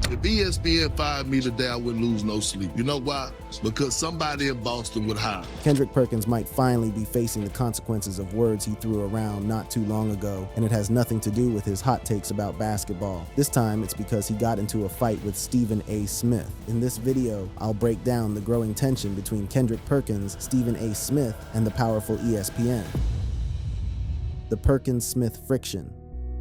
If ESPN fired me today, I wouldn't lose no sleep. You know why? Because somebody in Boston would hire me. Kendrick Perkins might finally be facing the consequences of words he threw around not too long ago, and it has nothing to do with his hot takes about basketball. This time, it's because he got into a fight with Stephen A. Smith. In this video, I'll break down the growing tension between Kendrick Perkins, Stephen A. Smith, and the powerful ESPN. The Perkins-Smith friction.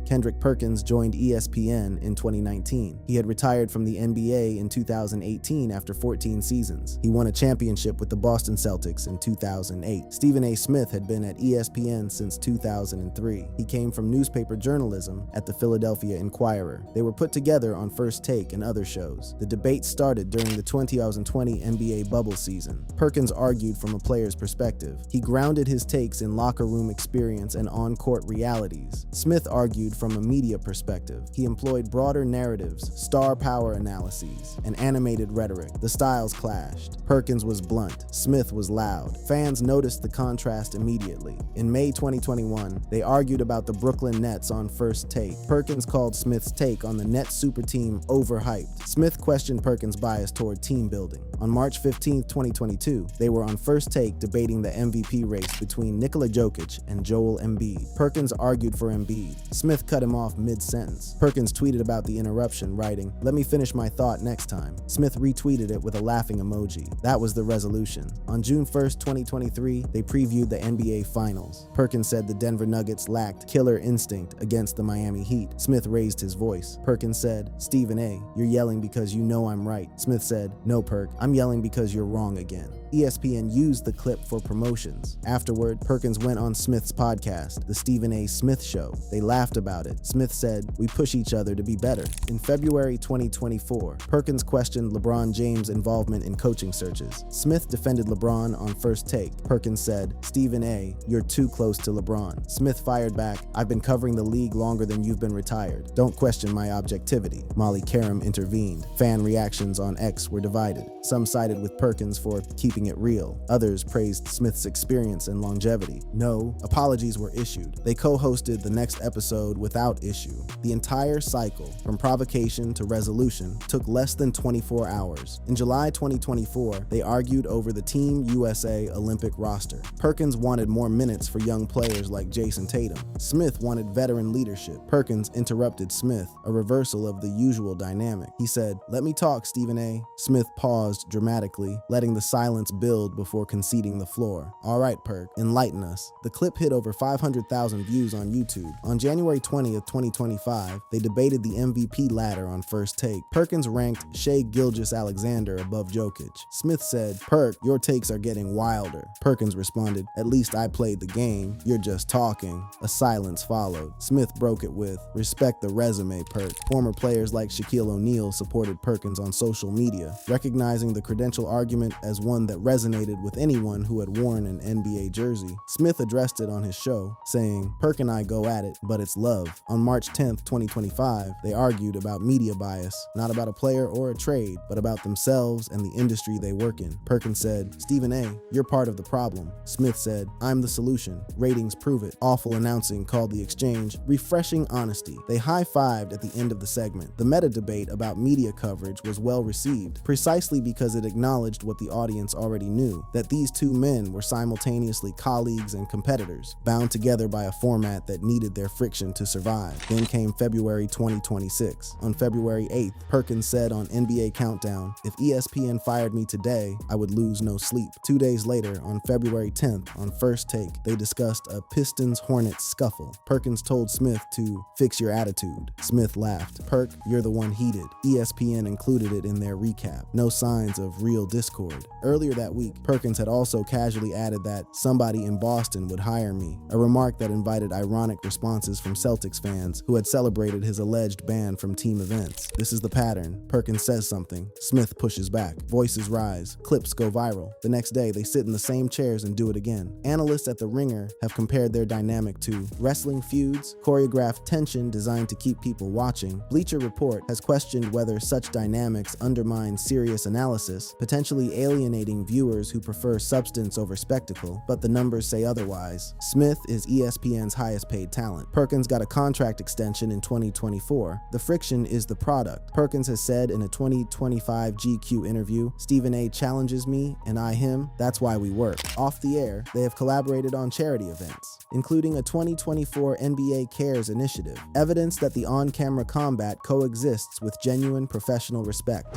Kendrick Perkins joined ESPN in 2019. He had retired from the NBA in 2018 after 14 seasons. He won a championship with the Boston Celtics in 2008. Stephen A. Smith had been at ESPN since 2003. He came from newspaper journalism at the Philadelphia Inquirer. They were put together on First Take and other shows. The debate started during the 2020 NBA bubble season. Perkins argued from a player's perspective. He grounded his takes in locker room experience and on-court realities. Smith argued from a media perspective. He employed broader narratives, star power analyses, and animated rhetoric. The styles clashed. Perkins was blunt. Smith was loud. Fans noticed the contrast immediately. In May 2021, they argued about the Brooklyn Nets on First Take. Perkins called Smith's take on the Nets super team overhyped. Smith questioned Perkins' bias toward team building. On March 15, 2022, they were on First Take debating the MVP race between Nikola Jokic and Joel Embiid. Perkins argued for Embiid. Smith cut him off mid-sentence. Perkins tweeted about the interruption, writing, "Let me finish my thought next time." Smith retweeted it with a laughing emoji. That was the resolution. On June 1st, 2023, they previewed the NBA Finals. Perkins said the Denver Nuggets lacked killer instinct against the Miami Heat. Smith raised his voice. Perkins said, "Stephen A., you're yelling because you know I'm right." Smith said, "No, Perk, I'm yelling because you're wrong again." ESPN used the clip for promotions. Afterward, Perkins went on Smith's podcast, The Stephen A. Smith Show. They laughed about it. Smith said, "We push each other to be better." In February 2024, Perkins questioned LeBron James' involvement in coaching searches. Smith defended LeBron on First Take. Perkins said, "Stephen A., you're too close to LeBron." Smith fired back, "I've been covering the league longer than you've been retired. Don't question my objectivity." Molly Karam intervened. Fan reactions on X were divided. Some sided with Perkins for keeping it real. Others praised Smith's experience and longevity. No apologies were issued. They co-hosted the next episode without issue. The entire cycle, from provocation to resolution, took less than 24 hours. In July 2024, they argued over the Team USA Olympic roster. Perkins wanted more minutes for young players like Jason Tatum. Smith wanted veteran leadership. Perkins interrupted Smith, a reversal of the usual dynamic. He said, "Let me talk, Stephen A." Smith paused dramatically, letting the silence build before conceding the floor. "All right, Perk, enlighten us." The clip hit over 500,000 views on YouTube. On January 20th, 2025, they debated the MVP ladder on First Take. Perkins ranked Shai Gilgeous-Alexander above Jokic. Smith said, "Perk, your takes are getting wilder." Perkins responded, "At least I played the game. You're just talking." A silence followed. Smith broke it with, "Respect the resume, Perk." Former players like Shaquille O'Neal supported Perkins on social media, recognizing the credential argument as one that resonated with anyone who had worn an NBA jersey. Smith addressed it on his show, saying, "Perk and I go at it, but it's love." On March 10th, 2025, they argued about media bias, not about a player or a trade, but about themselves and the industry they work in. Perkins said, "Stephen A., you're part of the problem." Smith said, "I'm the solution. Ratings prove it." Awful announcing called the exchange refreshing honesty. They high-fived at the end of the segment. The meta debate about media coverage was well received, precisely because it acknowledged what the audience already knew, that these two men were simultaneously colleagues and competitors, bound together by a format that needed their friction to survive. Then came February 2026. On February 8th, Perkins said on NBA Countdown, "If ESPN fired me today, I would lose no sleep." 2 days later, on February 10th, on First Take, they discussed a Pistons-Hornets scuffle. Perkins told Smith to "fix your attitude." Smith laughed. "Perk, you're the one heated." ESPN included it in their recap. No signs of real discord. Earlier that week, Perkins had also casually added that "somebody in Boston would hire me," a remark that invited ironic responses from Celtics fans who had celebrated his alleged ban from team events. This is the pattern. Perkins says something. Smith pushes back. Voices rise. Clips go viral. The next day, they sit in the same chairs and do it again. Analysts at The Ringer have compared their dynamic to wrestling feuds, choreographed tension designed to keep people watching. Bleacher Report has questioned whether such dynamics undermine serious analysis, potentially alienating viewers who prefer substance over spectacle, but the numbers say otherwise. Smith is ESPN's highest paid talent. Perkins got a contract extension in 2024. The friction is the product. Perkins has said in a 2025 GQ interview, "Stephen A. challenges me and I him. That's why we work." Off the air, they have collaborated on charity events, including a 2024 NBA Cares initiative, evidence that the on-camera combat coexists with genuine professional respect.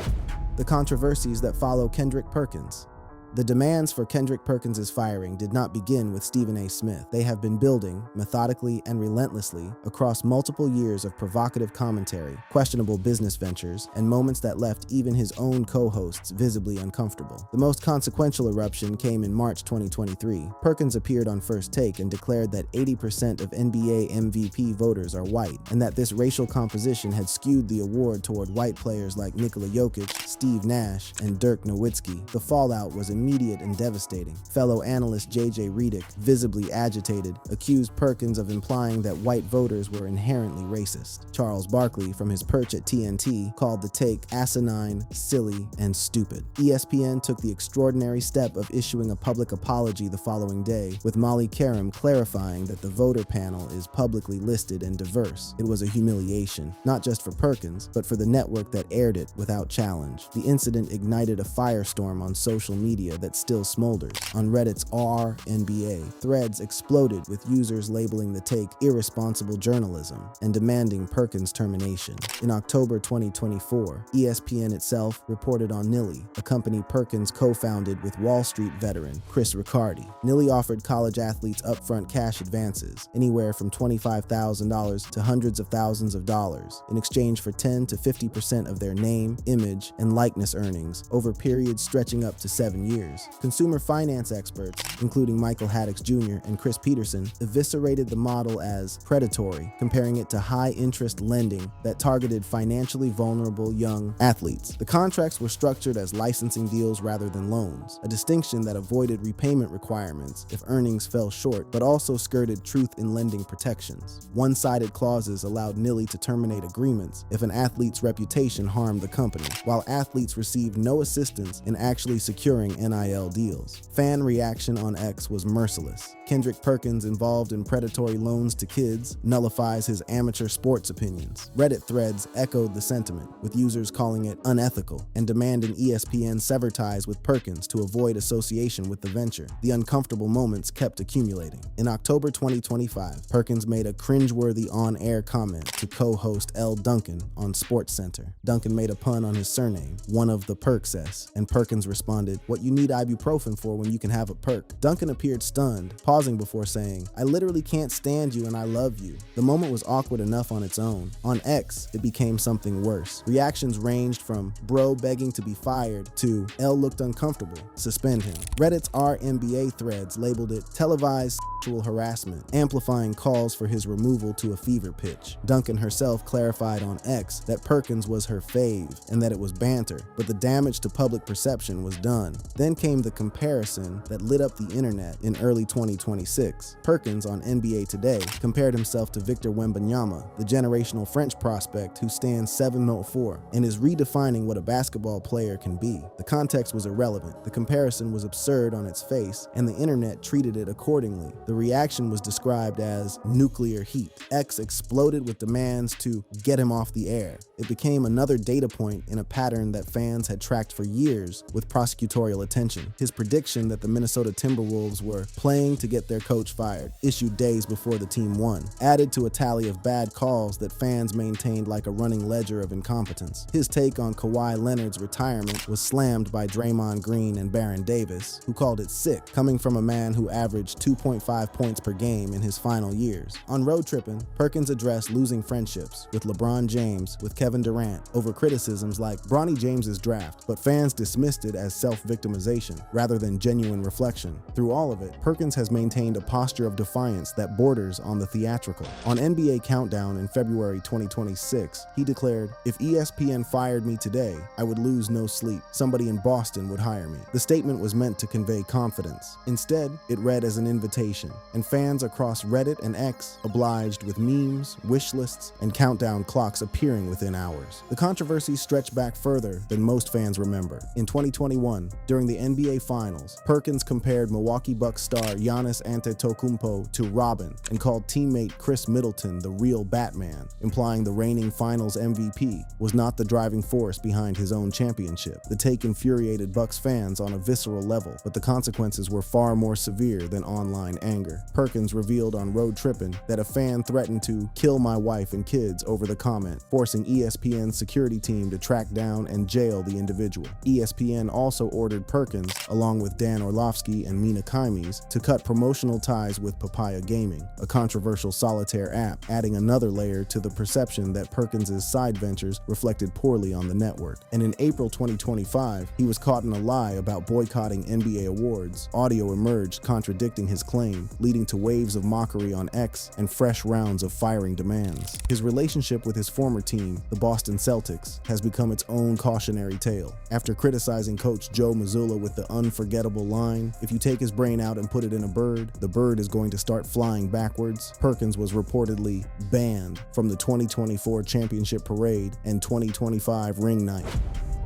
The controversies that follow Kendrick Perkins. The demands for Kendrick Perkins' firing did not begin with Stephen A. Smith. They have been building, methodically and relentlessly, across multiple years of provocative commentary, questionable business ventures, and moments that left even his own co-hosts visibly uncomfortable. The most consequential eruption came in March 2023. Perkins appeared on First Take and declared that 80% of NBA MVP voters are white, and that this racial composition had skewed the award toward white players like Nikola Jokic, Steve Nash, and Dirk Nowitzki. The fallout was immediate and devastating. Fellow analyst J.J. Redick, visibly agitated, accused Perkins of implying that white voters were inherently racist. Charles Barkley, from his perch at TNT, called the take asinine, silly, and stupid. ESPN took the extraordinary step of issuing a public apology the following day, with Molly Karam clarifying that the voter panel is publicly listed and diverse. It was a humiliation, not just for Perkins, but for the network that aired it without challenge. The incident ignited a firestorm on social media that still smolders. On Reddit's r/NBA, threads exploded with users labeling the take irresponsible journalism and demanding Perkins' termination. In October 2024, ESPN itself reported on Nilly, a company Perkins co-founded with Wall Street veteran Chris Riccardi. Nilly offered college athletes upfront cash advances, anywhere from $25,000 to hundreds of thousands of dollars, in exchange for 10 to 50% of their name, image, and likeness earnings over periods stretching up to 7 years. Consumer finance experts, including Michael Haddix Jr. and Chris Peterson, eviscerated the model as predatory, comparing it to high-interest lending that targeted financially vulnerable young athletes. The contracts were structured as licensing deals rather than loans, a distinction that avoided repayment requirements if earnings fell short, but also skirted truth-in-lending protections. One-sided clauses allowed Nilly to terminate agreements if an athlete's reputation harmed the company, while athletes received no assistance in actually securing NIL deals. Fan reaction on X was merciless. Kendrick Perkins, involved in predatory loans to kids, nullifies his amateur sports opinions. Reddit threads echoed the sentiment, with users calling it unethical and demanding ESPN sever ties with Perkins to avoid association with the venture. The uncomfortable moments kept accumulating. In October 2025, Perkins made a cringeworthy on-air comment to co-host L. Duncan on SportsCenter. Duncan made a pun on his surname, one of the Perkses, and Perkins responded, "What you need ibuprofen for when you can have a perk?" Duncan appeared stunned, pausing before saying, "I literally can't stand you and I love you." The moment was awkward enough on its own. On X, it became something worse. Reactions ranged from bro begging to be fired to L looked uncomfortable, suspend him. Reddit's r/NBA threads labeled it televised sexual harassment, amplifying calls for his removal to a fever pitch. Duncan herself clarified on X that Perkins was her fave and that it was banter, but the damage to public perception was done. Then came the comparison that lit up the internet in early 2026. Perkins on NBA Today compared himself to Victor Wembanyama, the generational French prospect who stands 7'4" and is redefining what a basketball player can be. The context was irrelevant, the comparison was absurd on its face, and the internet treated it accordingly. The reaction was described as nuclear heat. X exploded with demands to get him off the air. It became another data point in a pattern that fans had tracked for years with prosecutorial attention. His prediction that the Minnesota Timberwolves were playing to get their coach fired, issued days before the team won, added to a tally of bad calls that fans maintained like a running ledger of incompetence. His take on Kawhi Leonard's retirement was slammed by Draymond Green and Baron Davis, who called it sick, coming from a man who averaged 2.5 points per game in his final years. On Road Trippin', Perkins addressed losing friendships with LeBron James, with Kevin Durant, over criticisms like Bronny James's draft, but fans dismissed it as self-victimization rather than genuine reflection. Through all of it, Perkins has made maintained a posture of defiance that borders on the theatrical. On NBA Countdown in February 2026, he declared, "If ESPN fired me today, I would lose no sleep. Somebody in Boston would hire me." The statement was meant to convey confidence. Instead, it read as an invitation, and fans across Reddit and X obliged with memes, wish lists, and countdown clocks appearing within hours. The controversies stretch back further than most fans remember. In 2021, during the NBA Finals, Perkins compared Milwaukee Bucks star Giannis Antetokounmpo to Robin and called teammate Chris Middleton the real Batman, implying the reigning Finals MVP was not the driving force behind his own championship. The take infuriated Bucks fans on a visceral level, but the consequences were far more severe than online anger. Perkins revealed on Road Trippin' that a fan threatened to kill my wife and kids over the comment, forcing ESPN's security team to track down and jail the individual. ESPN also ordered Perkins, along with Dan Orlovsky and Mina Kimes, to cut promotional ties with Papaya Gaming, a controversial solitaire app, adding another layer to the perception that Perkins' side ventures reflected poorly on the network. And in April 2025, he was caught in a lie about boycotting NBA awards. Audio emerged contradicting his claim, leading to waves of mockery on X and fresh rounds of firing demands. His relationship with his former team, the Boston Celtics, has become its own cautionary tale. After criticizing coach Joe Mazzulla with the unforgettable line, "If you take his brain out and put it in a bird, the bird is going to start flying backwards," Perkins was reportedly banned from the 2024 championship parade and 2025 ring night.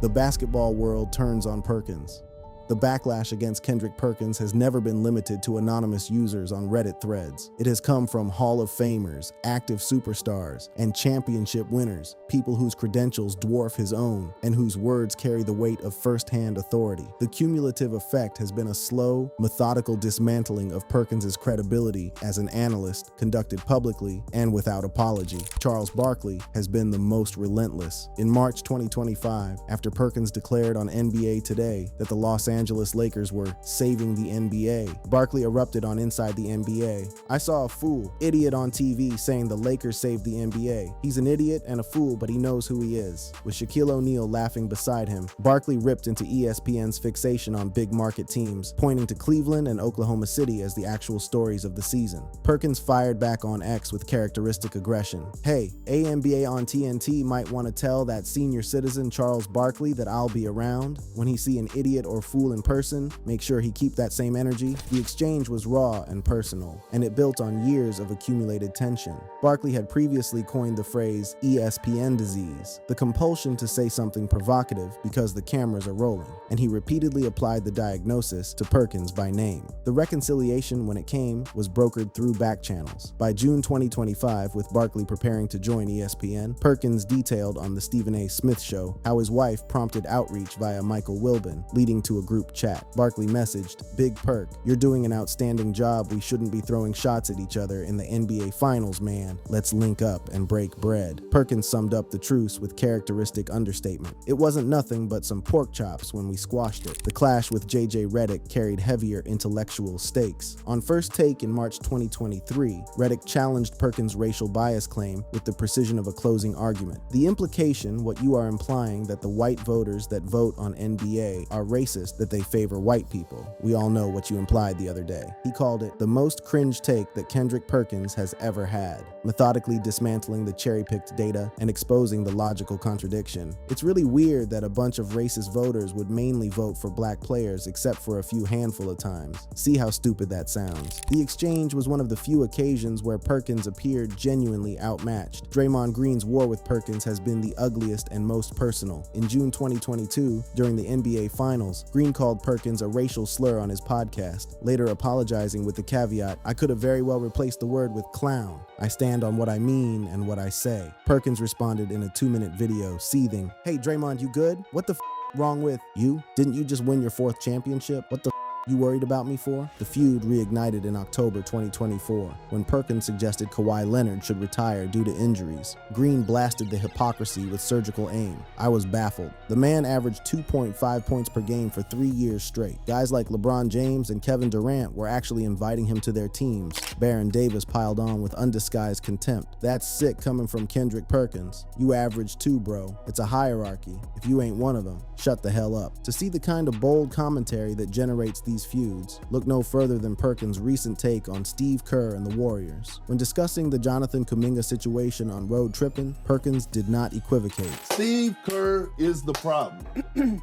The basketball world turns on Perkins. The backlash against Kendrick Perkins has never been limited to anonymous users on Reddit threads. It has come from Hall of Famers, active superstars, and championship winners, people whose credentials dwarf his own and whose words carry the weight of first-hand authority. The cumulative effect has been a slow, methodical dismantling of Perkins' credibility as an analyst, conducted publicly and without apology. Charles Barkley has been the most relentless. In March 2025, after Perkins declared on NBA Today that the Los Angeles Lakers were saving the NBA, Barkley erupted on Inside the NBA. "I saw a fool, idiot on TV saying the Lakers saved the NBA. He's an idiot and a fool, but he knows who he is." With Shaquille O'Neal laughing beside him, Barkley ripped into ESPN's fixation on big market teams, pointing to Cleveland and Oklahoma City as the actual stories of the season. Perkins fired back on X with characteristic aggression. "Hey, ANBA on TNT might want to tell that senior citizen Charles Barkley that I'll be around. When he see an idiot or fool in person, make sure he keep that same energy." The exchange was raw and personal, and it built on years of accumulated tension. Barkley had previously coined the phrase ESPN disease, the compulsion to say something provocative because the cameras are rolling, and he repeatedly applied the diagnosis to Perkins by name. The reconciliation, when it came, was brokered through back channels. By June 2025, with Barkley preparing to join ESPN, Perkins detailed on the Stephen A. Smith Show how his wife prompted outreach via Michael Wilbon, leading to a group chat. Barkley messaged, "Big Perk, you're doing an outstanding job. We shouldn't be throwing shots at each other in the NBA Finals, man. Let's link up and break bread." Perkins summed up the truce with characteristic understatement. "It wasn't nothing but some pork chops when we squashed it." The clash with JJ Redick carried heavier intellectual stakes. On First Take in March 2023, Redick challenged Perkins' racial bias claim with the precision of a closing argument. "The implication, what you are implying, that the white voters that vote on NBA are racist, that they favor white people. We all know what you implied the other day." He called it the most cringe take that Kendrick Perkins has ever had, methodically dismantling the cherry-picked data and exposing the logical contradiction. "It's really weird that a bunch of racist voters would mainly vote for black players except for a few handful of times. See how stupid that sounds." The exchange was one of the few occasions where Perkins appeared genuinely outmatched. Draymond Green's war with Perkins has been the ugliest and most personal. In June 2022, during the NBA Finals, Green called Perkins a racial slur on his podcast, later apologizing with the caveat, "I could have very well replaced the word with clown. I stand on what I mean and what I say." Perkins responded in a 2-minute video, seething, "Hey Draymond, you good? What the wrong with you? Didn't you just win your 4th championship? What the you worried about me for?" The feud reignited in October 2024, when Perkins suggested Kawhi Leonard should retire due to injuries. Green blasted the hypocrisy with surgical aim. "I was baffled. The man averaged 2.5 points per game for 3 years straight. Guys like LeBron James and Kevin Durant were actually inviting him to their teams." Baron Davis piled on with undisguised contempt. "That's sick coming from Kendrick Perkins. You average 2, bro. It's a hierarchy. If you ain't one of them, shut the hell up." To see the kind of bold commentary that generates the these feuds, look no further than Perkins' recent take on Steve Kerr and the Warriors. When discussing the Jonathan Kuminga situation on Road Trippin', Perkins did not equivocate. Steve Kerr is the problem.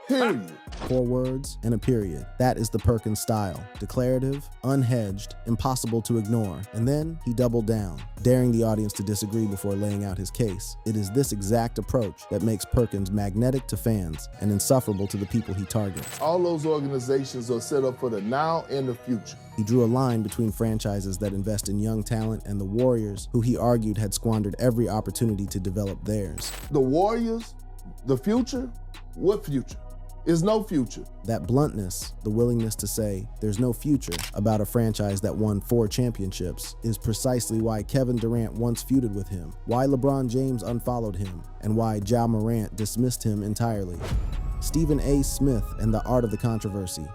Period. 4 words and a period. That is the Perkins style. Declarative, unhedged, impossible to ignore. And then he doubled down, daring the audience to disagree before laying out his case. It is this exact approach that makes Perkins magnetic to fans and insufferable to the people he targets. All those organizations are set up for the now and the future. He drew a line between franchises that invest in young talent and the Warriors, who he argued had squandered every opportunity to develop theirs. The Warriors, the future? What future? Is no future. That bluntness, the willingness to say there's no future about a franchise that won 4 championships, is precisely why Kevin Durant once feuded with him, why LeBron James unfollowed him, and why Ja Morant dismissed him entirely. Stephen A. Smith and the Art of the Controversy.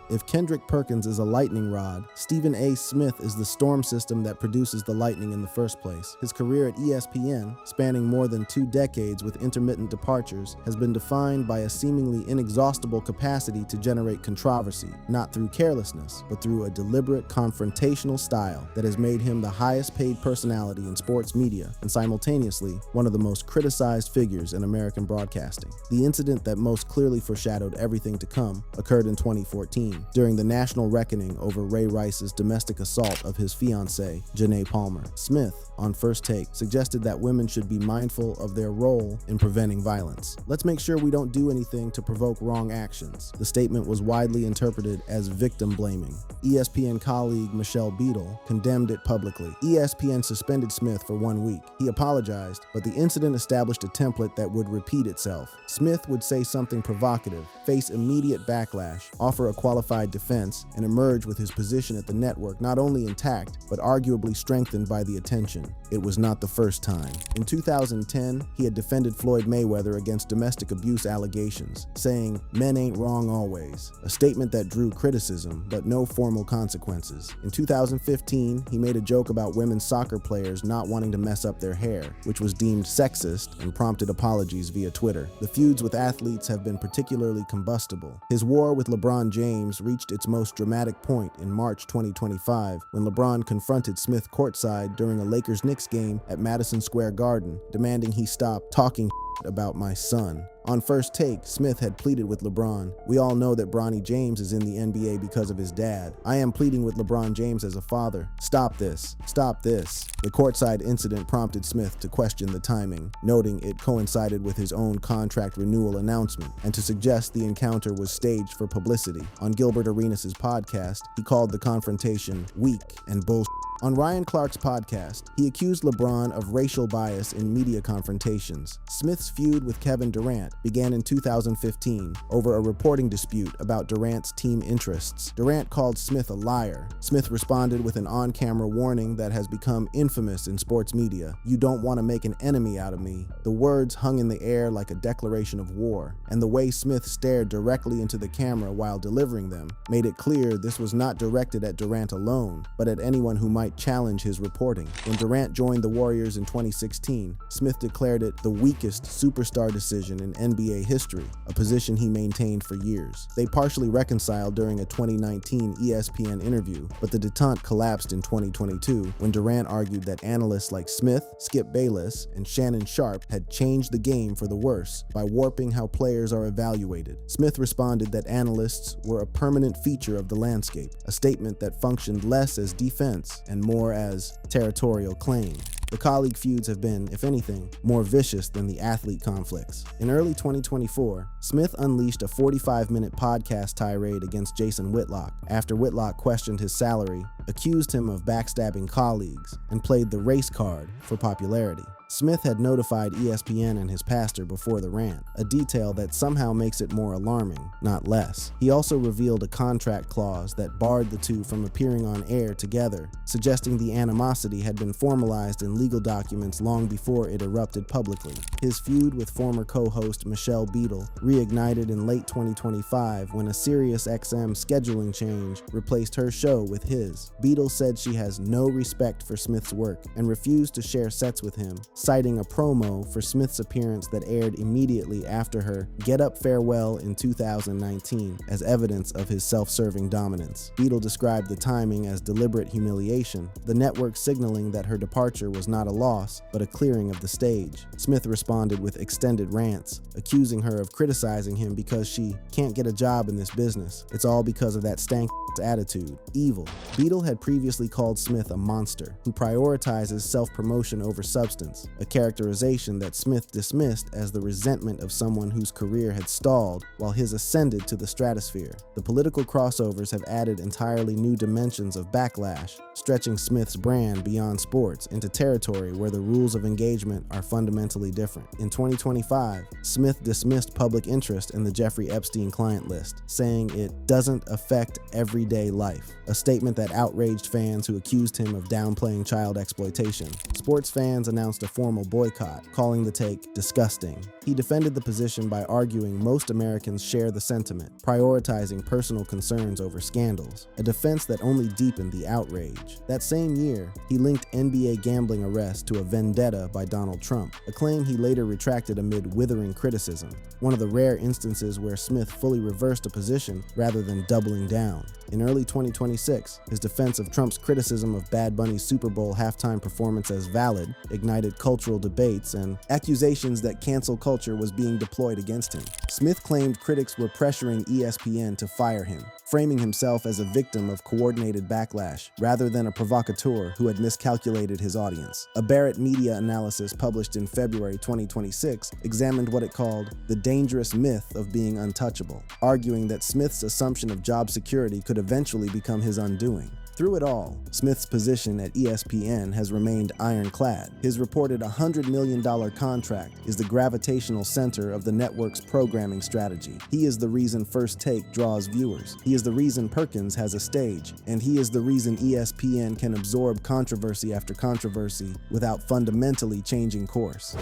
If Kendrick Perkins is a lightning rod, Stephen A. Smith is the storm system that produces the lightning in the first place. His career at ESPN, spanning more than 2 decades with intermittent departures, has been defined by a seemingly inexhaustible capacity to generate controversy, not through carelessness, but through a deliberate confrontational style that has made him the highest paid personality in sports media and simultaneously one of the most criticized figures in American broadcasting. The incident that most clearly foreshadowed everything to come occurred in 2014. During the national reckoning over Ray Rice's domestic assault of his fiancée, Janae Palmer. Smith, on First Take, suggested that women should be mindful of their role in preventing violence. Let's make sure we don't do anything to provoke wrong actions. The statement was widely interpreted as victim blaming. ESPN colleague Michelle Beadle condemned it publicly. ESPN suspended Smith for 1 week. He apologized, but the incident established a template that would repeat itself. Smith would say something provocative, face immediate backlash, offer a qualified defense, and emerge with his position at the network not only intact, but arguably strengthened by the attention. It was not the first time. In 2010, he had defended Floyd Mayweather against domestic abuse allegations, saying, "Men ain't wrong always," a statement that drew criticism, but no formal consequences. In 2015, he made a joke about women's soccer players not wanting to mess up their hair, which was deemed sexist and prompted apologies via Twitter. The feuds with athletes have been particularly combustible. His war with LeBron James reached its most dramatic point in March 2025 when LeBron confronted Smith courtside during a Lakers-Knicks game at Madison Square Garden, demanding he stop talking about my son. On First Take, Smith had pleaded with LeBron, "We all know that Bronny James is in the NBA because of his dad. I am pleading with LeBron James as a father. Stop this. Stop this." The courtside incident prompted Smith to question the timing, noting it coincided with his own contract renewal announcement, and to suggest the encounter was staged for publicity. On Gilbert Arenas' podcast, he called the confrontation weak and bullshit. On Ryan Clark's podcast, he accused LeBron of racial bias in media confrontations. Smith's feud with Kevin Durant began in 2015 over a reporting dispute about Durant's team interests. Durant called Smith a liar. Smith responded with an on-camera warning that has become infamous in sports media. "You don't want to make an enemy out of me." The words hung in the air like a declaration of war, and the way Smith stared directly into the camera while delivering them made it clear this was not directed at Durant alone, but at anyone who might challenge his reporting. When Durant joined the Warriors in 2016, Smith declared it the weakest superstar decision in NBA history, a position he maintained for years. They partially reconciled during a 2019 ESPN interview, but the detente collapsed in 2022 when Durant argued that analysts like Smith, Skip Bayless, and Shannon Sharpe had changed the game for the worse by warping how players are evaluated. Smith responded that analysts were a permanent feature of the landscape, a statement that functioned less as defense and more as territorial claim. The colleague feuds have been, if anything, more vicious than the athlete conflicts. In early 2024, Smith unleashed a 45-minute podcast tirade against Jason Whitlock after Whitlock questioned his salary, accused him of backstabbing colleagues, and played the race card for popularity. Smith had notified ESPN and his pastor before the rant, a detail that somehow makes it more alarming, not less. He also revealed a contract clause that barred the two from appearing on air together, suggesting the animosity had been formalized in legal documents long before it erupted publicly. His feud with former co-host Michelle Beadle reignited in late 2025 when a SiriusXM scheduling change replaced her show with his. Beadle said she has no respect for Smith's work and refused to share sets with him, citing a promo for Smith's appearance that aired immediately after her Get Up farewell in 2019 as evidence of his self-serving dominance. Beadle described the timing as deliberate humiliation, the network signaling that her departure was not a loss, but a clearing of the stage. Smith responded with extended rants, accusing her of criticizing him because she can't get a job in this business. It's all because of that stank attitude. Evil. Beadle had previously called Smith a monster who prioritizes self-promotion over substance, a characterization that Smith dismissed as the resentment of someone whose career had stalled while his ascended to the stratosphere. The political crossovers have added entirely new dimensions of backlash, stretching Smith's brand beyond sports into territory where the rules of engagement are fundamentally different. In 2025, Smith dismissed public interest in the Jeffrey Epstein client list, saying it doesn't affect everyday life, a statement that outraged fans who accused him of downplaying child exploitation. Sports fans announced a formal boycott, calling the take disgusting. He defended the position by arguing most Americans share the sentiment, prioritizing personal concerns over scandals, a defense that only deepened the outrage. That same year, he linked NBA gambling arrests to a vendetta by Donald Trump, a claim he later retracted amid withering criticism, one of the rare instances where Smith fully reversed a position rather than doubling down. In early 2026, his defense of Trump's criticism of Bad Bunny's Super Bowl halftime performance as valid ignited cultural debates and accusations that cancel culture was being deployed against him. Smith claimed critics were pressuring ESPN to fire him, framing himself as a victim of coordinated backlash rather than a provocateur who had miscalculated his audience. A Barrett Media analysis published in February 2026 examined what it called the dangerous myth of being untouchable, arguing that Smith's assumption of job security could eventually become his undoing. Through it all, Smith's position at ESPN has remained ironclad. His reported $100 million contract is the gravitational center of the network's programming strategy. He is the reason First Take draws viewers. He is the reason Perkins has a stage. And he is the reason ESPN can absorb controversy after controversy without fundamentally changing course.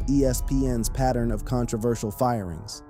ESPN's pattern of controversial firings.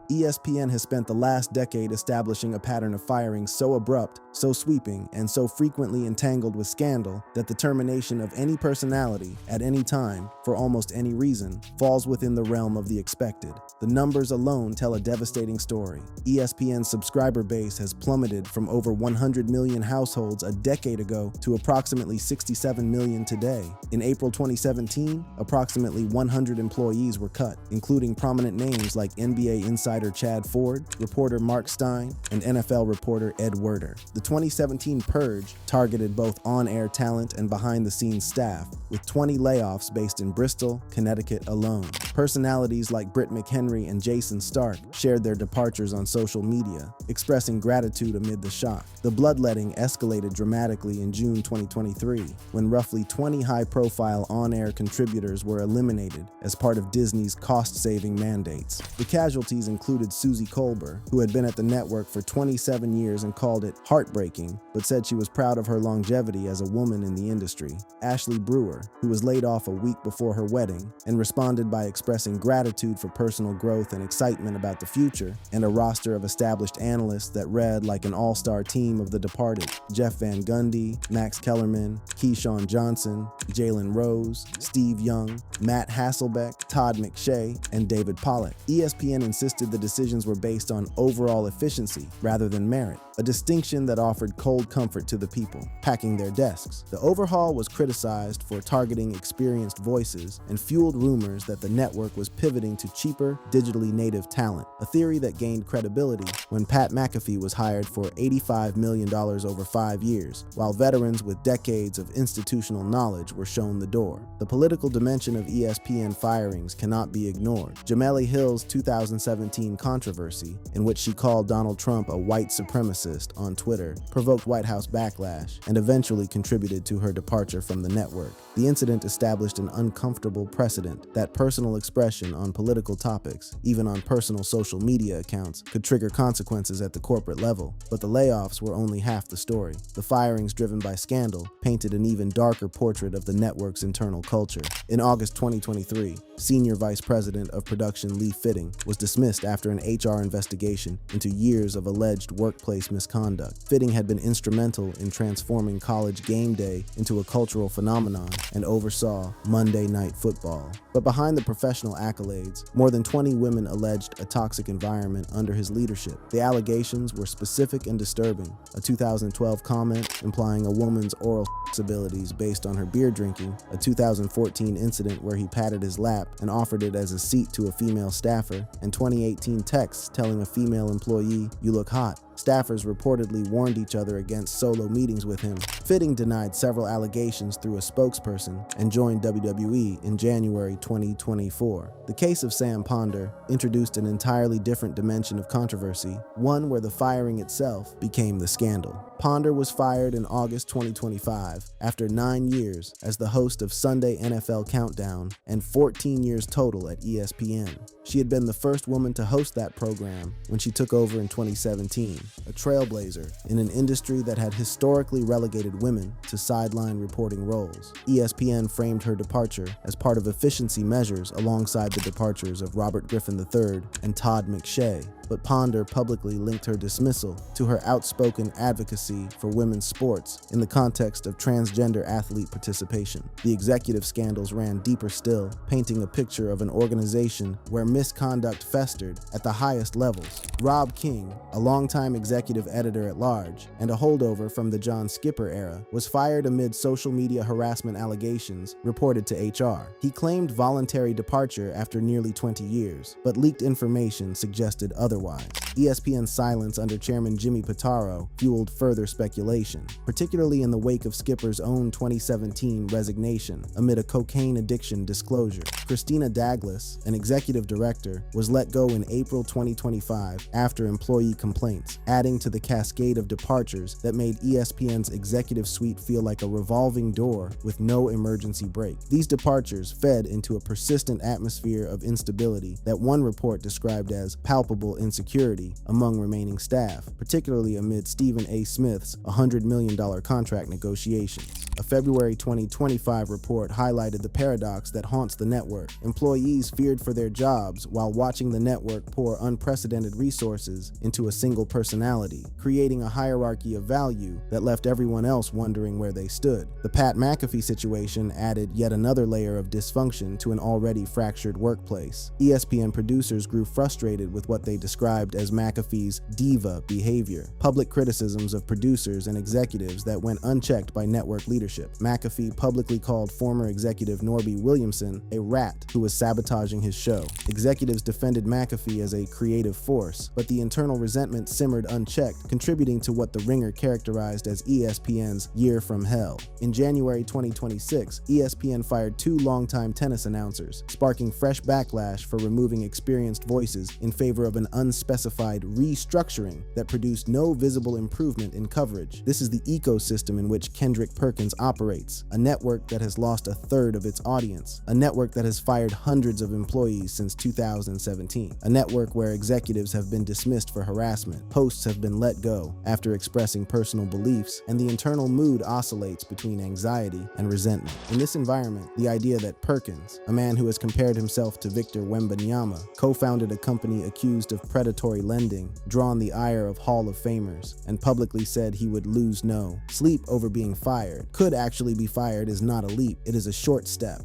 ESPN has spent the last decade establishing a pattern of firings so abrupt, so sweeping, and so frequently entangled with scandal that the termination of any personality at any time, for almost any reason, falls within the realm of the expected. The numbers alone tell a devastating story. ESPN's subscriber base has plummeted from over 100 million households a decade ago to approximately 67 million today. In April 2017, approximately 100 employees were cut, including prominent names like NBA insider Chad Ford, reporter Mark Stein, and NFL reporter Ed Werder. The 2017 purge targeted both on-air talent and behind-the-scenes staff, with 20 layoffs based in Bristol, Connecticut alone. Personalities like Britt McHenry and Jason Stark shared their departures on social media, expressing gratitude amid the shock. The bloodletting escalated dramatically in June 2023, when roughly 20 high-profile on-air contributors were eliminated as part of Disney's cost-saving mandates. The casualties included Susie Colbert, who had been at the network for 27 years and called it heartbreaking, but said she was proud of her longevity as a woman in the industry. Ashley Brewer, who was laid off a week before her wedding and responded by expressing gratitude for personal growth and excitement about the future, and a roster of established analysts that read like an all-star team of The Departed: Jeff Van Gundy, Max Kellerman, Keyshawn Johnson, Jalen Rose, Steve Young, Matt Hasselbeck, Todd McShay, and David Pollack. ESPN insisted the decisions were based on overall efficiency rather than merit, a distinction that offered cold comfort to the people packing their desks. The overhaul was criticized for targeting experienced voices and fueled rumors that the network was pivoting to cheaper, digitally native talent, a theory that gained credibility when Pat McAfee was hired for $85 million over 5 years, while veterans with decades of institutional knowledge were shown the door. The political dimension of ESPN firings cannot be ignored. Jameli Hill's 2017 Halloween controversy, in which she called Donald Trump a white supremacist on Twitter, provoked White House backlash and eventually contributed to her departure from the network. The incident established an uncomfortable precedent that personal expression on political topics, even on personal social media accounts, could trigger consequences at the corporate level. But the layoffs were only half the story. The firings driven by scandal painted an even darker portrait of the network's internal culture. In August 2023, Senior Vice President of Production Lee Fitting was dismissed after an HR investigation into years of alleged workplace misconduct. Fitting had been instrumental in transforming college game day into a cultural phenomenon and oversaw Monday Night Football. But behind the professional accolades, more than 20 women alleged a toxic environment under his leadership. The allegations were specific and disturbing. A 2012 comment implying a woman's oral abilities based on her beer drinking, a 2014 incident where he patted his lap and offered it as a seat to a female staffer, and 2018 texts telling a female employee, "You look hot." Staffers reportedly warned each other against solo meetings with him. Fitting denied several allegations through a spokesperson and joined WWE in January 2024. The case of Sam Ponder introduced an entirely different dimension of controversy, one where the firing itself became the scandal. Ponder was fired in August 2025 after 9 years as the host of Sunday NFL Countdown and 14 years total at ESPN. She had been the first woman to host that program when she took over in 2017, a trailblazer in an industry that had historically relegated women to sideline reporting roles. ESPN framed her departure as part of efficiency measures alongside the departures of Robert Griffin III and Todd McShay, but Ponder publicly linked her dismissal to her outspoken advocacy for women's sports in the context of transgender athlete participation. The executive scandals ran deeper still, painting a picture of an organization where misconduct festered at the highest levels. Rob King, a longtime executive editor-at-large and a holdover from the John Skipper era, was fired amid social media harassment allegations reported to HR. He claimed voluntary departure after nearly 20 years, but leaked information suggested otherwise. ESPN's silence under Chairman Jimmy Pitaro fueled further speculation, particularly in the wake of Skipper's own 2017 resignation amid a cocaine addiction disclosure. Christina Douglas, an executive director, was let go in April 2025 after employee complaints, adding to the cascade of departures that made ESPN's executive suite feel like a revolving door with no emergency brake. These departures fed into a persistent atmosphere of instability that one report described as palpable insecurity among remaining staff, particularly amid Stephen A. Smith's $100 million contract negotiations. A February 2025 report highlighted the paradox that haunts the network. Employees feared for their jobs while watching the network pour unprecedented resources into a single personality, creating a hierarchy of value that left everyone else wondering where they stood. The Pat McAfee situation added yet another layer of dysfunction to an already fractured workplace. ESPN producers grew frustrated with what they described as McAfee's diva behavior, public criticisms of producers and executives that went unchecked by network leadership. McAfee publicly called former executive Norby Williamson a rat who was sabotaging his show. Executives defended McAfee as a creative force, but the internal resentment simmered unchecked, contributing to what The Ringer characterized as ESPN's year from hell. In January 2026, ESPN fired 2 longtime tennis announcers, sparking fresh backlash for removing experienced voices in favor of an unspecified restructuring that produced no visible improvement in coverage. This is the ecosystem in which Kendrick Perkins operates, a network that has lost a third of its audience, a network that has fired hundreds of employees since 2017, a network where executives have been dismissed for harassment, hosts have been let go after expressing personal beliefs, and the internal mood oscillates between anxiety and resentment. In this environment, the idea that Perkins, a man who has compared himself to Victor Wembanyama, co-founded a company accused of predatory lending, drawn the ire of Hall of Famers, and publicly said he would lose no sleep over being fired, could actually be fired is not a leap, it is a short step.